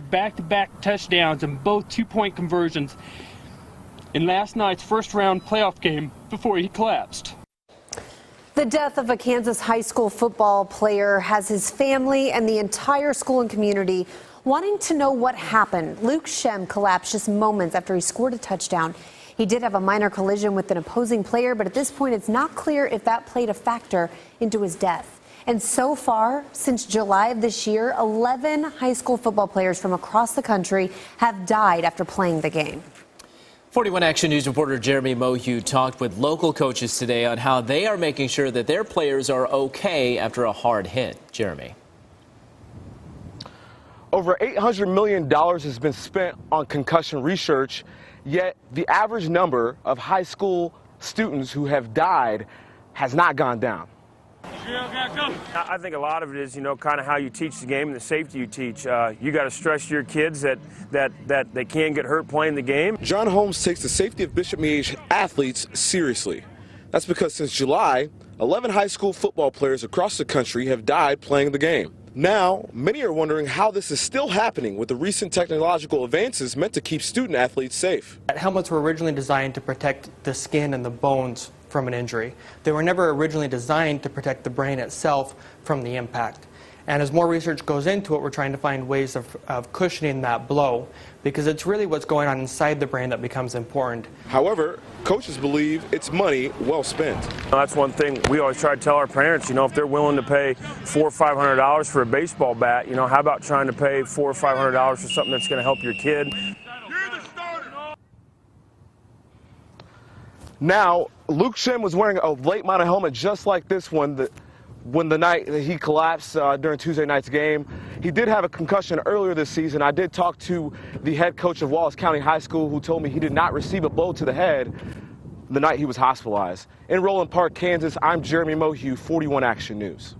scored back-to-back touchdowns and both two-point conversions in last night's first-round playoff game before he collapsed. The death of a Kansas high school football player has his family and the entire school and community wanting to know what happened. Luke Shem collapsed just moments after he scored a touchdown. He did have a minor collision with an opposing player, but at this point it's not clear if that played a factor into his death. And so far, since July of this year, 11 high school football players from across the country have died after playing the game. 41 Action News reporter Jeremy Mohue talked with local coaches today on how they are making sure that their players are okay after a hard hit. Jeremy. Over $800 million has been spent on concussion research, yet the average number of high school students who have died has not gone down. I think a lot of it is, kind of how you teach the game and the safety you teach. You got to stress to your kids that they can get hurt playing the game. John Holmes takes the safety of Bishop Miege athletes seriously. That's because since July, 11 high school football players across the country have died playing the game. Now, many are wondering how this is still happening with the recent technological advances meant to keep student athletes safe. Helmets were originally designed to protect the skin and the bones from an injury. They were never originally designed to protect the brain itself from the impact. And as more research goes into it, we're trying to find ways of cushioning that blow, because it's really what's going on inside the brain that becomes important. However, coaches believe it's money well spent. That's one thing we always try to tell our parents, if they're willing to pay $400 or $500 for a baseball bat, how about trying to pay $400 or $500 for something that's going to help your kid? Now, Luke Shem was wearing a late model helmet just like this one when the night that he collapsed during Tuesday night's game. He did have a concussion earlier this season. I did talk to the head coach of Wallace County High School, who told me he did not receive a blow to the head the night he was hospitalized. In Roland Park, Kansas, I'm Jeremy Mohue, 41 Action News.